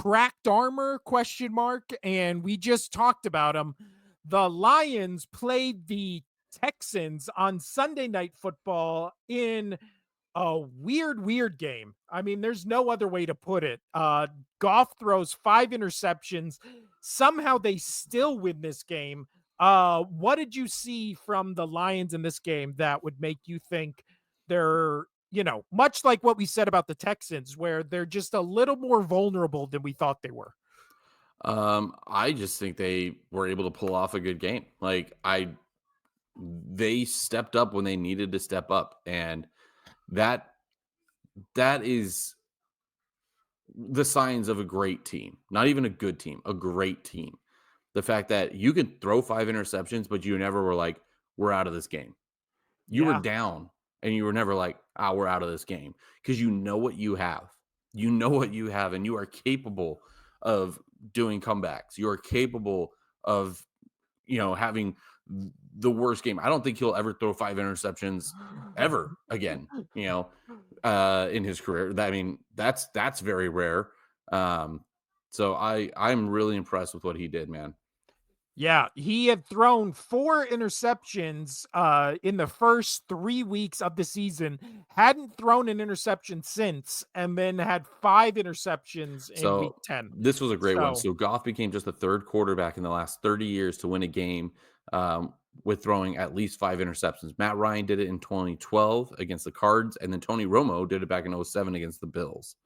cracked armor question mark, and we just talked about them. The Lions played the Texans on Sunday Night Football in a weird game. I mean, there's no other way to put it. Goff throws 5 interceptions. Somehow they still win this game. What did you see from the Lions in this game that would make you think they're, much like what we said about the Texans, where they're just a little more vulnerable than we thought they were? I just think they were able to pull off a good game. They stepped up when they needed to step up, and that that is the signs of a great team. Not even a good team, a great team. The fact that you can throw 5 interceptions, but you never were like, "We're out of this game." You were Yeah. down, and you were never like, "Ah, we're out of this game," because you know what you have. You know what you have, and you are capable of doing comebacks. You are capable of, having the worst game. I don't think he'll ever throw 5 interceptions ever again, in his career. I mean, that's very rare. So I'm really impressed with what he did, man. Yeah, he had thrown 4 interceptions, in the first 3 weeks of the season, hadn't thrown an interception since, and then had 5 interceptions in week So 10. this was a great one. So So Goff became just the third quarterback in the last 30 years to win a game with throwing at least 5 interceptions. Matt Ryan did it in 2012 against the Cards, and then Tony Romo did it back in '07 against the Bills.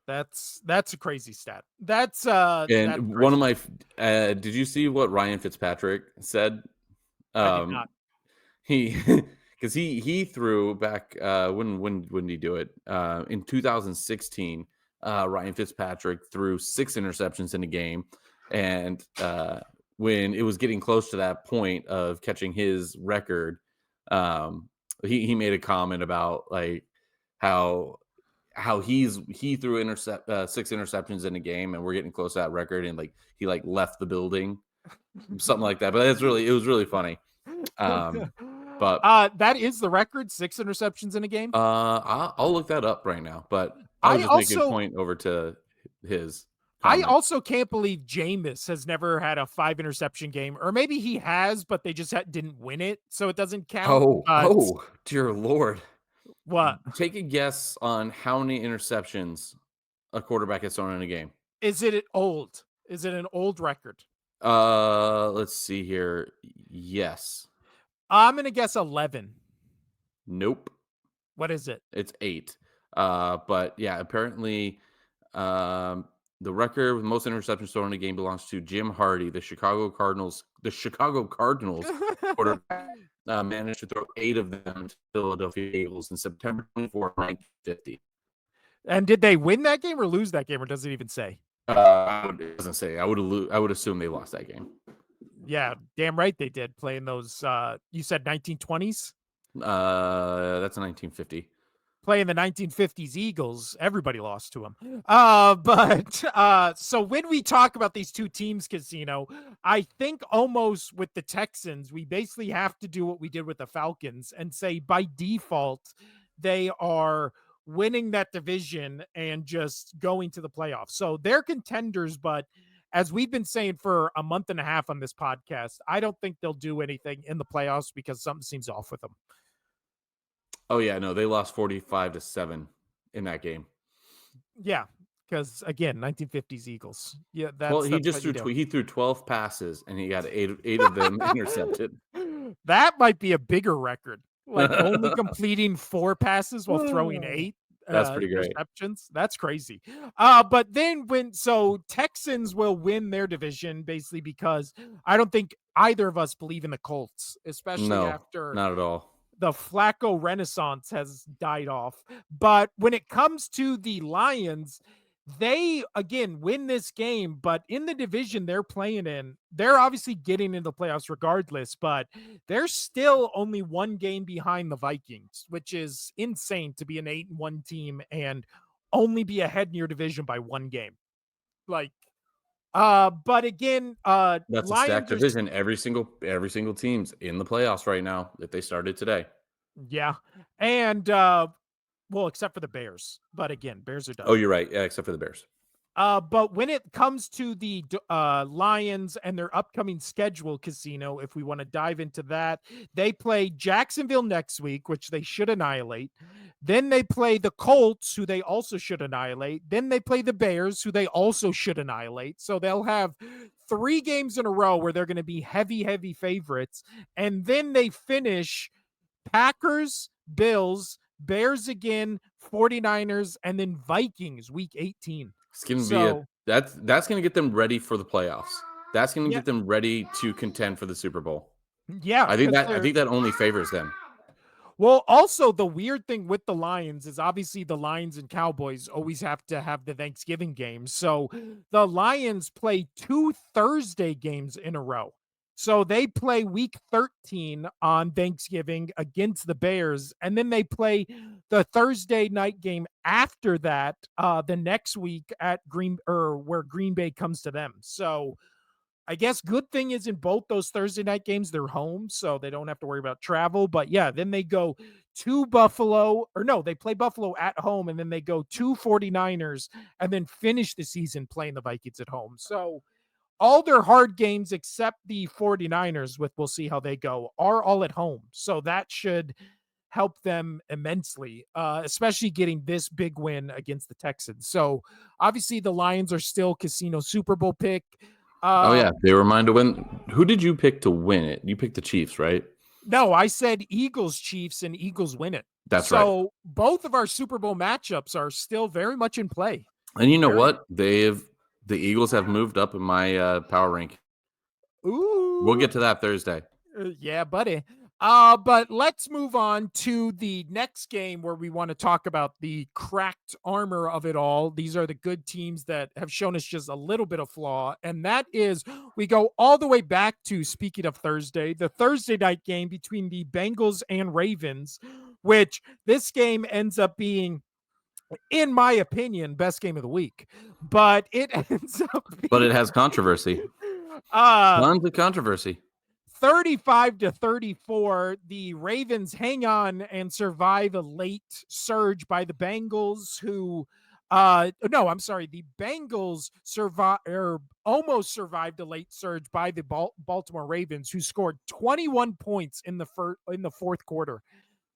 that's a crazy stat. That's And one of crazy. my, did you see what Ryan Fitzpatrick said? I did not. Um, he, because he threw back when did he do it? In 2016, Ryan Fitzpatrick threw 6 interceptions in a game, and when it was getting close to that point of catching his record, um, he made a comment about like how he threw 6 interceptions in a game, and we're getting close to that record, and like he like left the building, something like that. But it was really funny. But That is the record, 6 interceptions in a game? I'll look that up right now. But I was I just making a also point over to his I comment. also can't believe Jameis has never had a 5 interception game, or maybe he has, but they just didn't win it, so it doesn't count. But Dear Lord! what Take a guess on how many interceptions a quarterback has thrown in a game. is it old? Is it an old record? Let's see here. Yes. I'm gonna guess 11. Nope. What is it? It's 8. But yeah, apparently, um, the record with most interceptions thrown in a game belongs to Jim Hardy, the Chicago Cardinals. The Chicago Cardinals quarterback managed to throw 8 of them to Philadelphia Eagles in September 24th, 1950. And did they win that game or lose that game, or does it even say? It doesn't say. I would assume they lost that game. Yeah, damn right they did, playing those, you said 1920s? That's a 1950. Playing the 1950s Eagles, everybody lost to them. So when we talk about these two teams, Casino, I think almost with the Texans, we basically have to do what we did with the Falcons and say by default, they are winning that division and just going to the playoffs. So they're contenders, but as we've been saying for a month and a half on this podcast, I don't think they'll do anything in the playoffs because something seems off with them. Oh yeah, no, they lost 45-7 in that game. Yeah, because again, 1950s Eagles. Yeah, Well, that's he that's just what you do. he threw 12 passes and he got eight of them intercepted. That might be a bigger record, like only completing 4 passes while throwing 8 That's pretty great. interceptions. That's crazy. But then Texans will win their division basically because I don't think either of us believe in the Colts, especially No, after not at all. the Flacco renaissance has died off. But when it comes to the Lions, they again win this game, but in the division they're playing in, they're obviously getting into the playoffs regardless, but they're still only 1 game behind the Vikings, which is insane to be an 8-1 team and only be ahead in your division by 1 game. Like, but again, That's a stacked Lions are division. Every single team's in the playoffs right now if they started today. yeah, and well, except for the Bears. But again, Bears are Oh, done. you're right. Yeah, except for the Bears. But when it comes to the Lions and their upcoming schedule, Casino, if we want to dive into that, they play Jacksonville next week, which they should annihilate. Then they play the Colts, who they also should annihilate. Then they play the Bears, who they also should annihilate. So they'll have 3 games in a row where they're going to be heavy, heavy favorites. And then they finish Packers, Bills, Bears again, 49ers, and then Vikings week 18. It's gonna be a So, that's gonna get them ready for the playoffs. That's gonna yeah, get them ready to contend for the Super Bowl. yeah, because I they're think that only favors them. well, also the weird thing with the Lions is obviously the Lions and Cowboys always have to have the Thanksgiving games. So the Lions play 2 Thursday games in a row. So they play week 13 on Thanksgiving against the Bears, and then they play the Thursday night game after that, the next week at Green or where Green Bay comes to them. So I guess good thing is in both those Thursday night games, they're home, so they don't have to worry about travel. But yeah, then they go to Buffalo, or no, they play Buffalo at home, and then they go to 49ers and then finish the season playing the Vikings at home. So all their hard games except the 49ers, with we'll see how they go, are all at home. So that should help them immensely, especially getting this big win against the Texans. So obviously the Lions are still Casino Super Bowl pick. Oh Uh, yeah, they were mine to win. Who did you pick to win it? You picked the Chiefs, right? No, I said Eagles Chiefs and Eagles win it. That's right. So both of our Super Bowl matchups are still very much in play. And you know Very what? The Eagles have moved up in my power rank. We'll ooh, get to that Thursday. yeah, buddy. But let's move on to the next game where we want to talk about the cracked armor of it all. These are the good teams that have shown us just a little bit of flaw, and that is we go all the way back to, speaking of Thursday, the Thursday night game between the Bengals and Ravens, which this game ends up being, in my opinion, best game of the week. But it ends up But being it has controversy. uh Tons of controversy. 35-34. The Ravens hang on and survive a late surge by the Bengals, who no, I'm sorry, the Bengals survive or almost survived a late surge by the Baltimore Ravens, who scored 21 points in the fourth quarter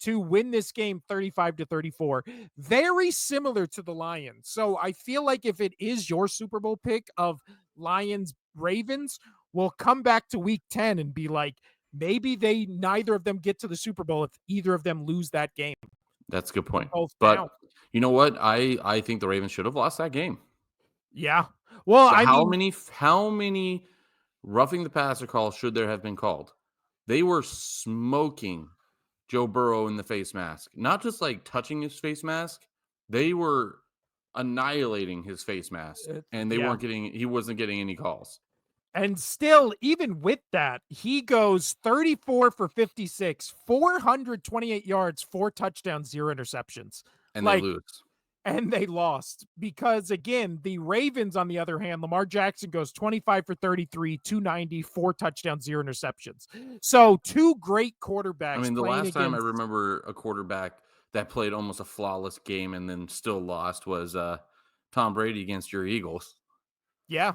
to win this game 35-34. Very similar to the Lions. So I feel like if it is your Super Bowl pick of Lions Ravens, we'll come back to week 10 and be like, maybe they neither of them get to the Super Bowl if either of them lose that game. That's a good They're point. both But down. you know what? I think the Ravens should have lost that game. Yeah. Well, So I mean, how many roughing the passer calls should there have been called? They were smoking Joe Burrow in the face mask. Not just like touching his face mask. They were annihilating his face mask, and yeah. he wasn't getting any calls. And still, even with that, he goes 34 for 56, 428 yards, 4 touchdowns, 0 interceptions. And they Like, lose. and they lost because, again, the Ravens, on the other hand, Lamar Jackson goes 25 for 33, 290, 4 touchdowns, 0 interceptions. So, two great I quarterbacks mean, the playing last time I against, remember a quarterback that played almost a flawless game and then still lost was Tom Brady against your Eagles. yeah.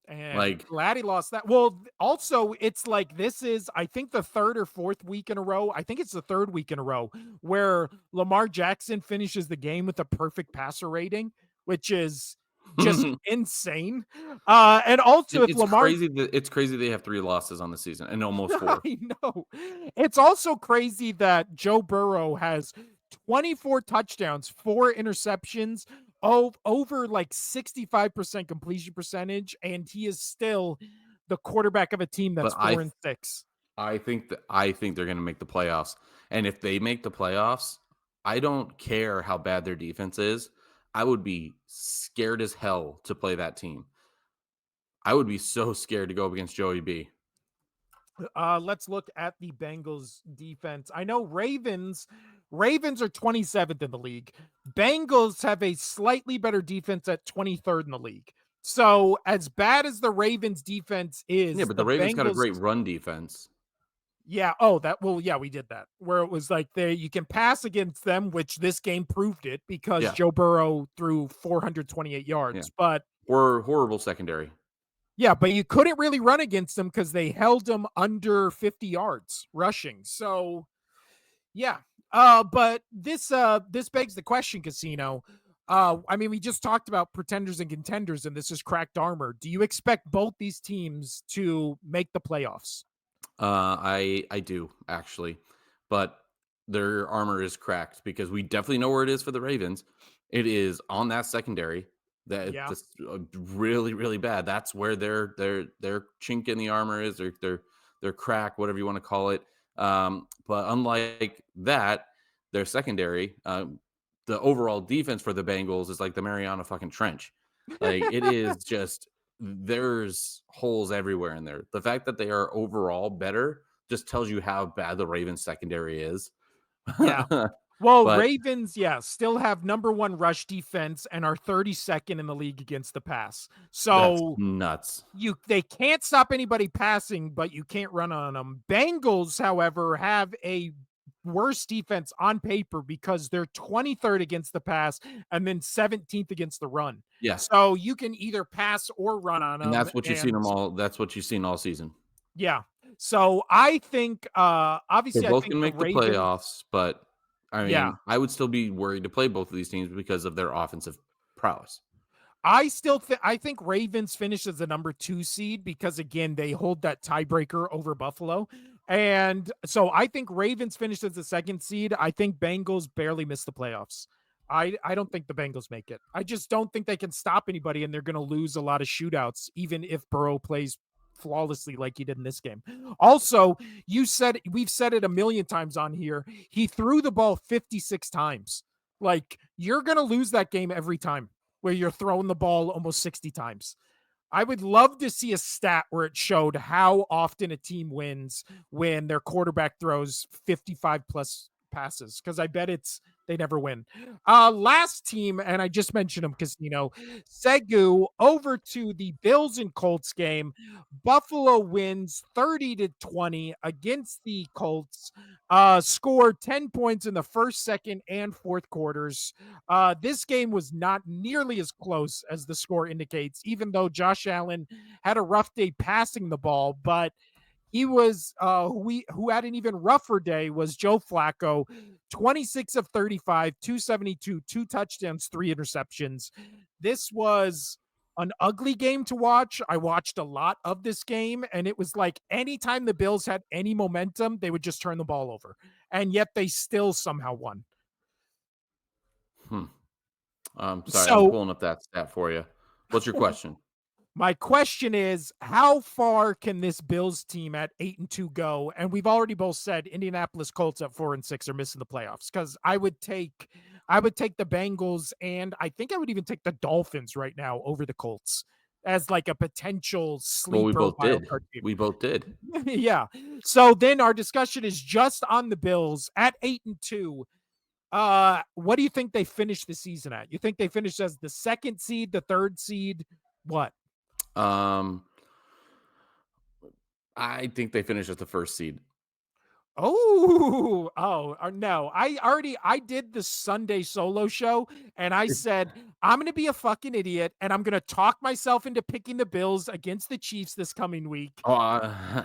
And Like, glad he lost that. Well, also, it's like this is, I think, the third or fourth week in a row. I think it's the third week in a row where Lamar Jackson finishes the game with a perfect passer rating, which is just insane. And also, if Lamar, it's crazy they have 3 losses on the season and almost 4. I know, it's also crazy that Joe Burrow has 24 touchdowns, 4 interceptions, over like 65% completion percentage, and he is still the quarterback of a team But that's 4-6. I think they're going to make the playoffs. And if they make the playoffs, I don't care how bad their defense is. I would be scared as hell to play that team. I would be so scared to go up against Joey B. Let's look at the Bengals defense. I know Ravens are 27th in the league. Bengals have a slightly better defense at 23rd in the league. So, as bad as the Ravens defense Yeah, is, but the the Ravens got a Bengals, great run defense. yeah, oh, that, well, yeah, we did that. Where it was like you can pass against them, which this game proved it because Yeah. Joe Burrow threw 428 Yeah. yards. But Horrible secondary. Yeah, but you couldn't really run against them because they held them under 50 yards rushing. So yeah. But this begs the question, Casino. I mean, we just talked about pretenders and contenders, and this is cracked armor. Do you expect both these teams to make the playoffs? I do actually, but their armor is cracked because we definitely know where it is for the Ravens. It is on that secondary that Yeah. that's really really bad. That's where their chink in the armor is, their crack, whatever you want to call it. But unlike that, their secondary, the overall defense for the Bengals is like the Mariana fucking Trench. Like it is just there's holes everywhere in there. The fact that they are overall better just tells you how bad the Ravens secondary is. Yeah. Well, But Ravens, yeah, still have number one rush defense and are 32nd in the league against the pass. that's So nuts. they can't stop anybody passing, but you can't run on them. Bengals, however, have a worse defense on paper because they're 23rd against the pass and then 17th against the run. Yeah, So you can either pass or run on and them. And that's what you've seen all season. yeah. So I think They're obviously I both think gonna the make the Ravens, playoffs, but I yeah. mean, I would still be worried to play both of these teams because of their offensive prowess. I think Ravens finish as the number 2 seed because again, they hold that tiebreaker over Buffalo. And so I think Ravens finish as the 2nd seed. I think Bengals barely miss the playoffs. I don't think the Bengals make it. I just don't think they can stop anybody and they're going to lose a lot of shootouts even if Burrow plays flawlessly like he did in this game. Also, we've said it a million times on here. He threw the ball 56 times. Like you're going to lose that game every time where you're throwing the ball almost 60 times. I would love to see a stat where it showed how often a team wins when their quarterback throws 55 plus passes because I bet they never win. Last team, and I just mentioned them, Casino Segu over to the Bills and Colts game. Buffalo wins 30-20 against the Colts. Scored 10 points in the first, second, and fourth quarters. This game was not nearly as close as the score indicates, even though Josh Allen had a rough day passing the ball, but he was who had an even rougher day was Joe Flacco, 26 of 35, 272, two touchdowns, three interceptions. This was an ugly game to watch. I watched a lot of this game, and it was like anytime the Bills had any momentum, they would just turn the ball over. And yet they still somehow won. Hmm. Sorry, I'm So pulling up that stat for you. What's your question? my question is, how far can this Bills team at 8-2 go? And we've already both said Indianapolis Colts at 4-6 are missing the playoffs because I would take the Bengals and I think I would even take the Dolphins right now over the Colts as like a potential Well, we sleeper both wild did. card team. We both did. Yeah. So then our discussion is just on the Bills at 8-2. What do you think they finished the season at? You think they finished as the 2nd seed, the 3rd seed? What? Um, I think they finished as the first seed. No. I did the Sunday solo show and I said, I'm going to be a fucking idiot and I'm going to talk myself into picking the Bills against the Chiefs this coming week, Oh,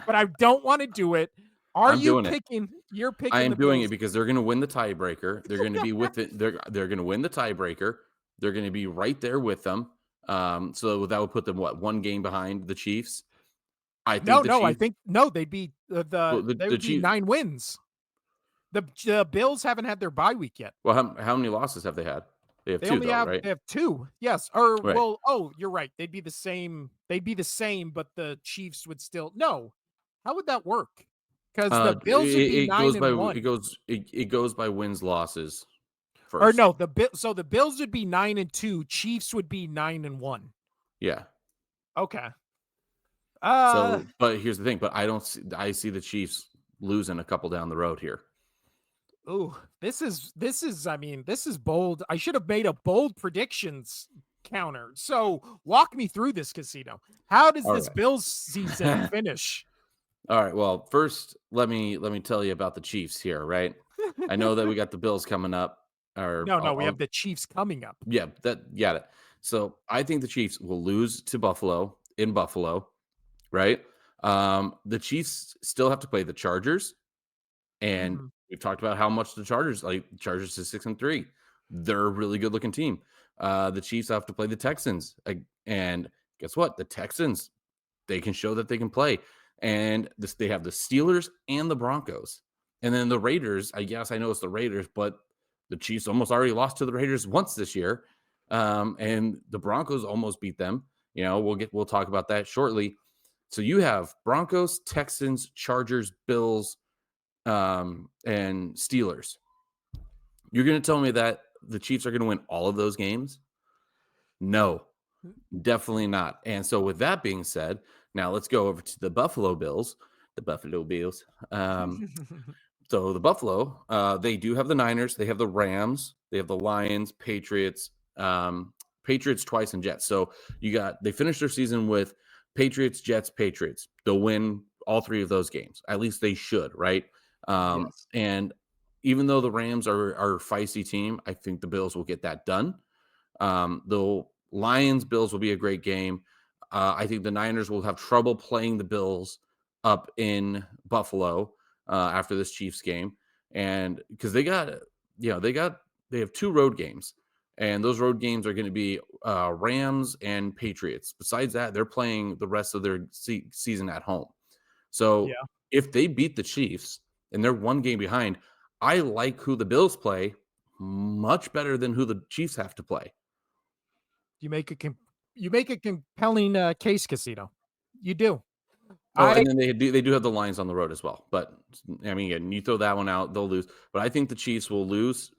but I don't want to do it. I'm doing it. You're I picking am the doing it Bills. because they're going to win the tiebreaker. They're going to be with it. They're going to win the tiebreaker. They're going to be right there with them. So that would put them what, one game behind the Chiefs. I think the No, I Chiefs. think no, Well, they the would be Chiefs. 9 wins. The Bills haven't had their bye week yet. Well, how many losses have they had? They have two though, right? They have 2. Yes. Or Right. well, oh, you're right. They'd be the same, but the Chiefs would still no. How would that work? Because the Bills would be It 9 goes by and 1. it goes by wins losses Or first. no, the Bills would be 9 and 2, Chiefs would be 9 and 1. Yeah. Okay. Uh So, but here's the thing. But I see the Chiefs losing a couple down the road here. ooh, I mean, this is bold. I should have made a bold predictions counter. So walk me through this, Casino. How does All this Bills season right. finish? All right. Well, first, let me tell you about the Chiefs here, right? I know that we got the Bills coming up, or No, we have the Chiefs coming up. yeah, that got it. So I think the Chiefs will lose to Buffalo in Buffalo, right? The Chiefs still have to play the Chargers, and Mhm. we've talked about how much the Chargers Chargers is 6-3. They're a really good looking team. The Chiefs have to play the Texans, and guess what? The Texans, they can show that they can play. And they have the Steelers and the Broncos. And then the Raiders, I guess I know it's the Raiders, but the Chiefs almost already lost to the Raiders once this year. And the Broncos almost beat them. We'll talk about that shortly. So you have Broncos, Texans, Chargers, Bills, and Steelers. You're going to tell me that the Chiefs are going to win all of those games? No, definitely not. And so, with that being said, now let's go over to the Buffalo Bills. The Buffalo Bills. So the Buffalo, they do have the Niners, they have the Rams, they have the Lions, Patriots, Patriots twice, and Jets. So they finished their season with Patriots, Jets, Patriots. They'll win all three of those games. At least they should, right? Yes. And even though the Rams are a feisty team, I think the Bills will get that done. The Lions Bills will be a great game. I think the Niners will have trouble playing the Bills up in Buffalo after this Chiefs game, and because they have two road games, and those road games are going to be Rams and Patriots. Besides that, they're playing the rest of their season at home. So Yeah. if they beat the Chiefs and they're one game behind, I like who the Bills play much better than who the Chiefs have to play. You make a compelling, case, Casino. You do. Oh, I and then they do have the Lions on the road as well. But I mean, again, you throw that one out, they'll lose. But I think the Chiefs will lose.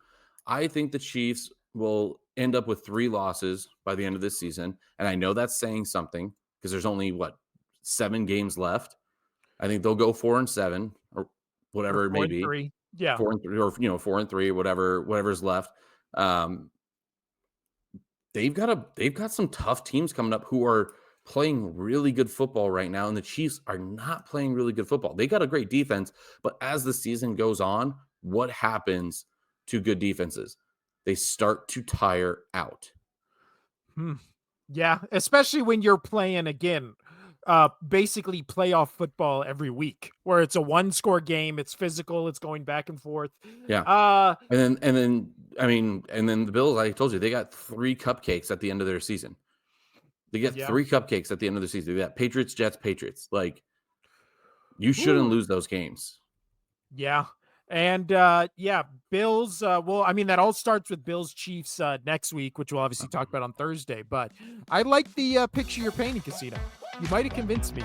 I think the Chiefs will end up with 3 losses by the end of this season. And I know that's saying something because there's only 7 games left. I think they'll go 4-7 or or whatever it 4 may and be. 3. Yeah. 4-3 or 4-3 or whatever's left. Um, they've got some tough teams coming up who are playing really good football right now, and the Chiefs are not playing really good football. They got a great defense, but as the season goes on, what happens to good defenses? They start to tire out. Hmm. Yeah, especially when you're playing again, basically playoff football every week, where it's a one-score game, it's physical, it's going back and forth. Yeah. Uh, And then I mean, and then the Bills, I told you, they got 3 cupcakes at the end of their season. They get yeah, 3 cupcakes at the end of the season. They got Patriots, Jets, Patriots. Like, you shouldn't ooh, lose those games. yeah, and, yeah, Bills, well, I mean, that all starts with Bills Chiefs, next week, which we'll obviously talk about on Thursday, but I like the, picture you're painting, Casino. You might have convinced me.